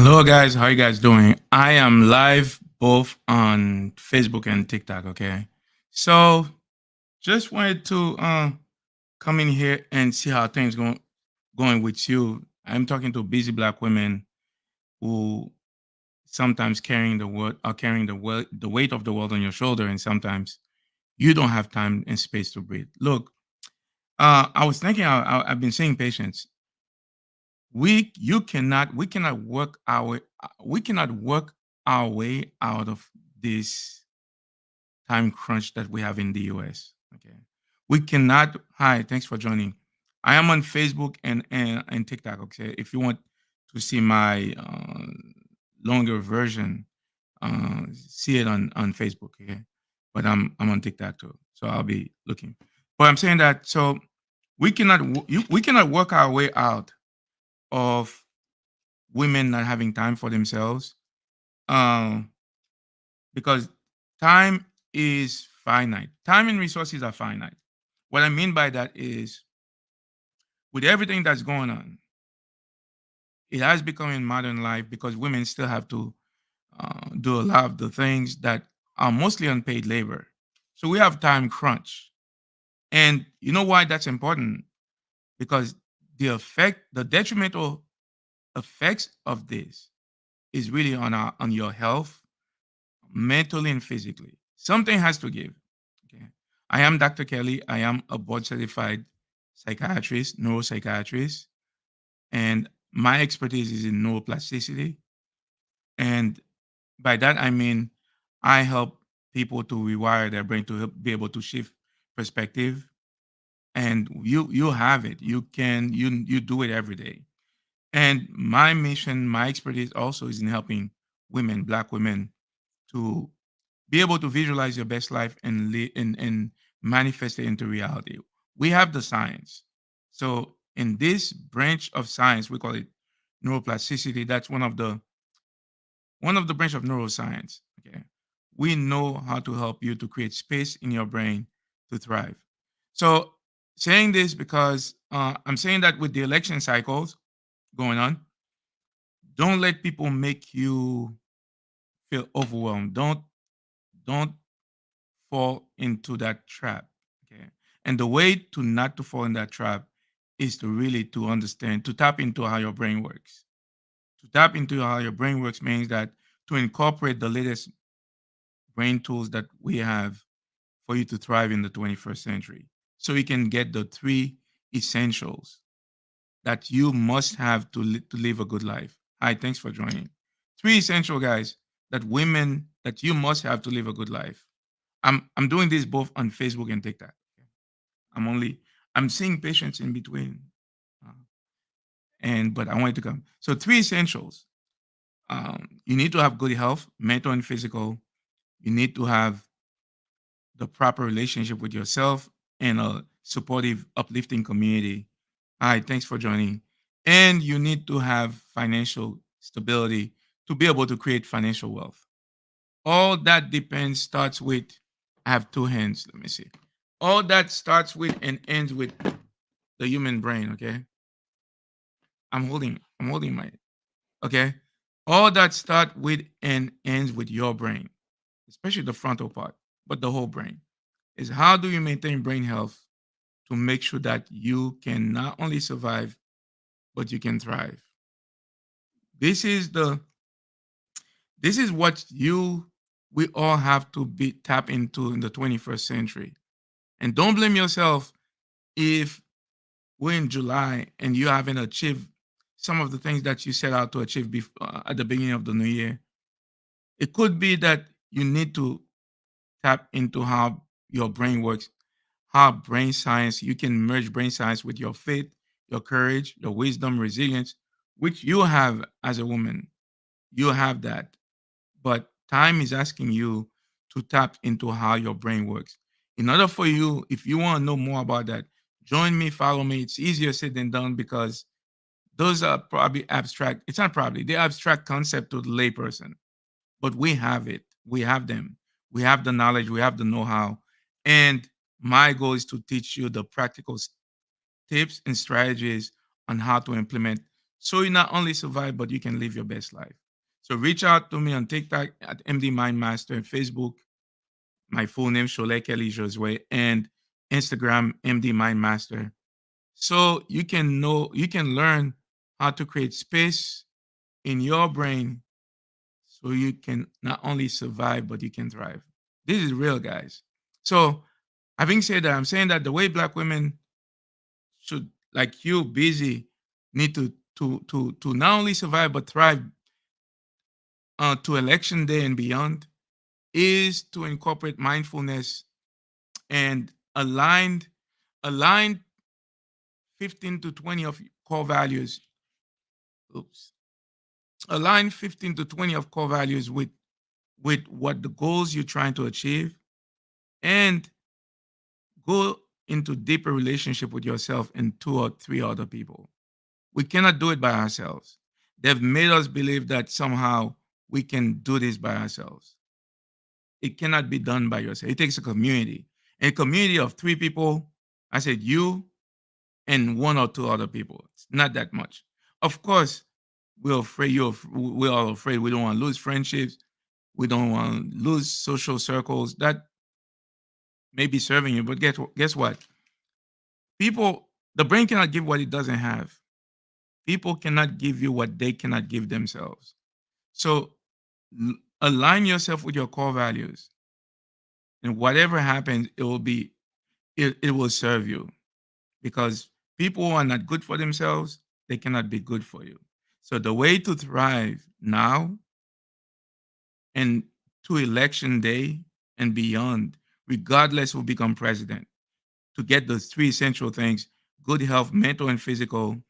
Hello, guys. How you guys doing? I am live both on Facebook and TikTok. Okay, so just wanted to come in here and see how things going with you. I'm talking to busy black women who sometimes carrying the world are carrying the weight of the world on your shoulder, and sometimes you don't have time and space to breathe. Look, I was thinking. I've been seeing patients. We cannot work our way out of this time crunch that we have in the US. Okay. We cannot. Hi, thanks for joining. I am on Facebook and TikTok. Okay. If you want to see my longer version, see it on Facebook. Okay. But I'm on TikTok too. So I'll be looking. But I'm saying that so we cannot work our way out of women not having time for themselves, um, because time is finite. Time and resources are finite. What I mean by that is, with everything that's going on, it has become in modern life because women still have to do a lot of the things that are mostly unpaid labor. So we have time crunch, and you know why that's important? Because the detrimental effects of this is really on your health, mentally and physically. Something has to give. Okay. I am Dr. Kelly. I am a board certified psychiatrist, neuropsychiatrist, and my expertise is in neuroplasticity. And by that, I mean I help people to rewire their brain to help be able to shift perspective. And you have it. You do it every day. And my mission, my expertise also is in helping women, black women, to be able to visualize your best life and and manifest it into reality. We have the science. So in this branch of science, we call it neuroplasticity. That's one of the branch of neuroscience. Okay. We know how to help you to create space in your brain to thrive. So saying this because I'm saying that with the election cycles going on, don't let people make you feel overwhelmed. Don't fall into that trap. Okay. And the way to not to fall in that trap is to really to understand, to tap into how your brain works. To tap into how your brain works means that to incorporate the latest brain tools that we have for you to thrive in the 21st century. So you can get the three essentials that you must have to live a good life. Hi, thanks for joining. Three essential guys that you must have to live a good life. I'm doing this both on Facebook and TikTok. Okay? I'm seeing patients in between, uh, and but I wanted to come. So three essentials. You need to have good health, mental and physical. You need to have the proper relationship with yourself and a supportive, uplifting community. Hi, thanks for joining. And you need to have financial stability to be able to create financial wealth. All that depends, starts with, I have two hands. Let me see. All that starts with and ends with the human brain, okay? I'm holding my, okay? All that start with and ends with your brain, especially the frontal part, but the whole brain is how do you maintain brain health to make sure that you can not only survive, but you can thrive. This is the this is what you we all have to be tap into in the 21st century. And don't blame yourself if we're in July and you haven't achieved some of the things that you set out to achieve at the beginning of the new year. It could be that you need to tap into how your brain works, how brain science, you can merge brain science with your faith, your courage, your wisdom, resilience, which you have as a woman. You have that. But time is asking you to tap into how your brain works. In order for you, if you want to know more about that, join me, follow me. It's easier said than done because those are probably abstract. It's not probably, they're abstract concept to the layperson, but we have it. We have them. We have the knowledge. We have the know-how. And my goal is to teach you the practical tips and strategies on how to implement so you not only survive, but you can live your best life. So reach out to me on TikTok at MD Mind Master, and Facebook, my full name, Shole Kelly Josue, and Instagram, MD Mind Master. So you can learn how to create space in your brain so you can not only survive, but you can thrive. This is real, guys. So, having said that, I'm saying that the way Black women should, like you, busy, need to not only survive but thrive to election day and beyond is to incorporate mindfulness and aligned 15 to 20 of core values. Oops. Align 15 to 20 of core values with what the goals you're trying to achieve, and go into deeper relationship with yourself and two or three other people. We cannot do it by ourselves. They've made us believe that somehow we can do this by ourselves. It cannot be done by yourself. It takes a community. A community of three people, I said you and one or two other people. It's not that much. Of course, we're all afraid. We don't want to lose friendships. We don't want to lose social circles that may be serving you. But guess what? People, the brain cannot give what it doesn't have. People cannot give you what they cannot give themselves. So align yourself with your core values, and whatever happens, it will serve you, because people who are not good for themselves, they cannot be good for you. So the way to thrive now and to election day and beyond, regardless who become president, to get those three essential things: good health, mental and physical.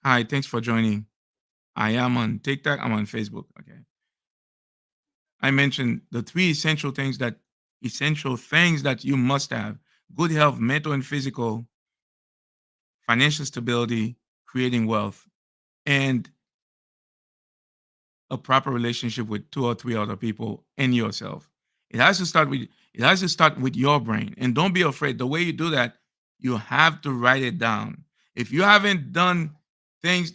Hi, thanks for joining. I am on TikTok, I'm on Facebook. Okay. I mentioned the three essential things that you must have: good health, mental and physical, financial stability, creating wealth, and a proper relationship with two or three other people and yourself. It has to start with your brain. And don't be afraid. The way you do that, you have to write it down. If you haven't done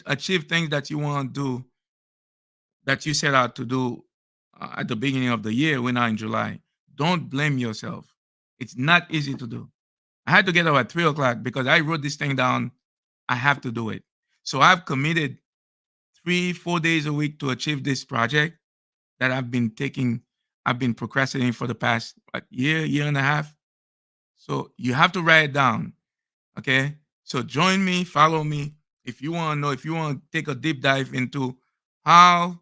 achieved things that you want to do, that you set out to do at the beginning of the year, we're now in July, don't blame yourself. It's not easy to do. I had to get up at 3 o'clock because I wrote this thing down. I have to do it. So I've committed 3, 4 days a week to achieve this project that I've been procrastinating for the past year and a half. So you have to write it down. Okay. So join me, follow me. If you want to know, if you want to take a deep dive into how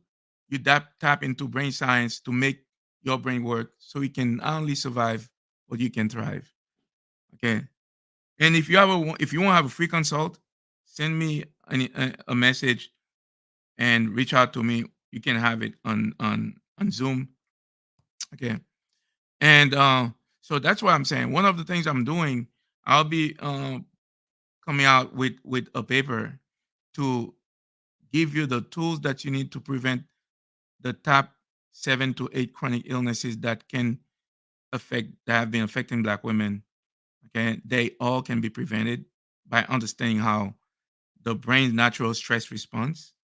you tap into brain science to make your brain work so you can not only survive, but you can thrive. Okay. And if you want to have a free consult, send me a message and reach out to me. You can have it on Zoom. Okay. And so that's what I'm saying. One of the things I'm doing, I'll be coming out with a paper to give you the tools that you need to prevent the top 7 to 8 chronic illnesses that have been affecting Black women. Okay, they all can be prevented by understanding how the brain's natural stress response,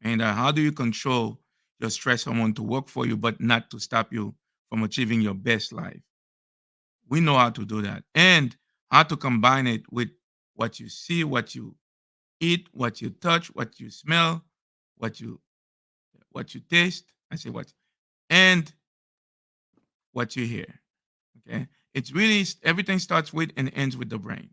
and how do you control your stress hormone to work for you, but not to stop you from achieving your best life. We know how to do that, and how to combine it with what you see, what you eat, what you touch, what you smell, what you what you taste. I say what, and what you hear. Okay, it's really everything starts with and ends with the brain.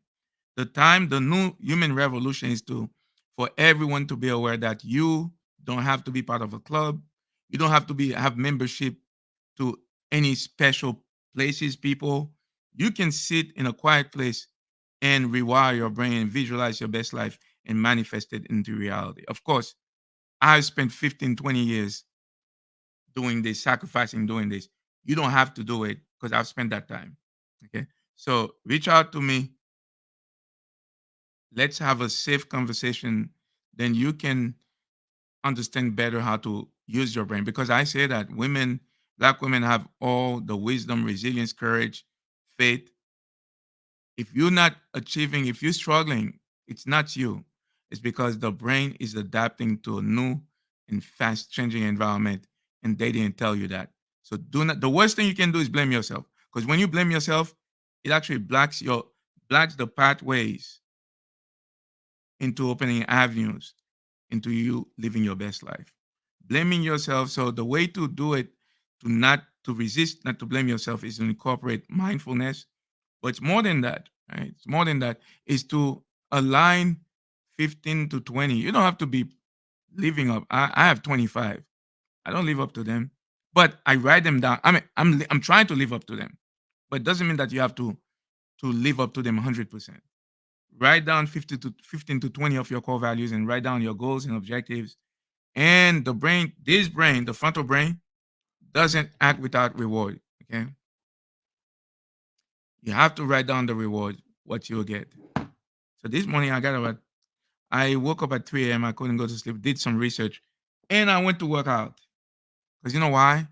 The new human revolution is to for everyone to be aware that you don't have to be part of a club. You don't have to have membership to any special places, people. You can sit in a quiet place and rewire your brain and visualize your best life and manifest it into reality. Of course, I spent 15, 20 years doing this, sacrificing doing this. You don't have to do it because I've spent that time. Okay. So reach out to me. Let's have a safe conversation. Then you can understand better how to use your brain. Because I say that Black women have all the wisdom, resilience, courage, faith. If you're struggling, it's not you. It's because the brain is adapting to a new and fast changing environment, and they didn't tell you that. So do not. The worst thing you can do is blame yourself, because when you blame yourself, it actually blocks the pathways into opening avenues into you living your best life. Blaming yourself. So the way to do it, to resist, not to blame yourself, is to incorporate mindfulness. But it's more than that, right? It's more than that. Is to align 15 to 20. You don't have to be living up. I have 25. I don't live up to them, but I write them down. I mean, I'm trying to live up to them, but it doesn't mean that you have to live up to them 100%. Write down 15 to 20 of your core values and write down your goals and objectives. And the frontal brain, doesn't act without reward. Okay. You have to write down the reward, what you'll get. So this morning I woke up at 3 a.m. I couldn't go to sleep, did some research, and I went to work out. Because you know why?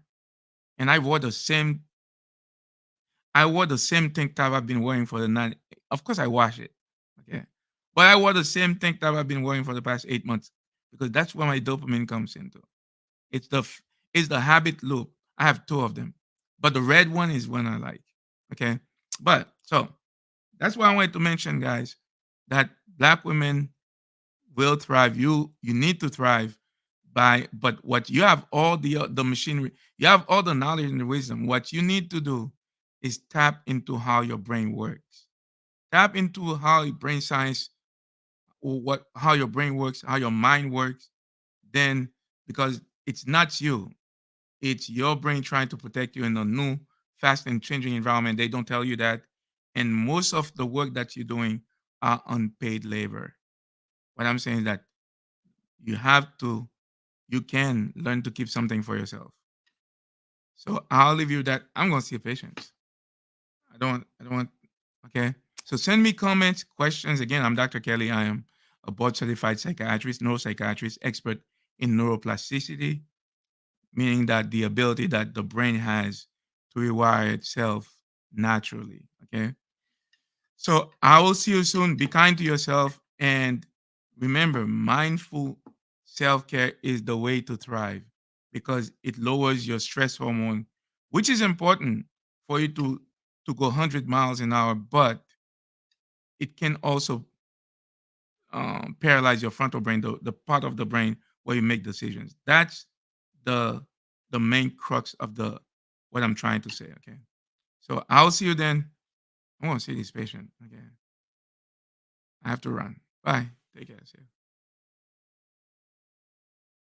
And I wore the same tank top I've been wearing for the night. Of course I wash it. Okay. But I wore the same tank top I've been wearing for the past 8 months, because that's where my dopamine comes into. It's it's the habit loop. I have two of them, but the red one is one I like. Okay, but so that's why I wanted to mention, guys, that Black women will thrive. You need to thrive but what you have all the machinery, you have all the knowledge and the wisdom. What you need to do is tap into how your brain works. Tap into how your brain science, or what how your brain works, how your mind works. Then, because it's not you, it's your brain trying to protect you in a new, fast and changing environment. They don't tell you that. And most of the work that you're doing are unpaid labor. What I'm saying is that you have to, you can learn to keep something for yourself. So I'll leave you with that. I'm gonna see patients. I don't want, okay. So send me comments, questions. Again, I'm Dr. Kelly. I am a board certified psychiatrist, neuropsychiatrist, expert in neuroplasticity, meaning that the ability that the brain has to rewire itself naturally. Okay. So I will see you soon. Be kind to yourself. And remember, mindful self care is the way to thrive, because it lowers your stress hormone, which is important for you to go 100 miles an hour, but it can also paralyze your frontal brain, the part of the brain where you make decisions. That's the the main crux of the what I'm trying to say. Okay. So I'll see you then. I want to see this patient. Okay. I have to run. Bye. Take care. See you.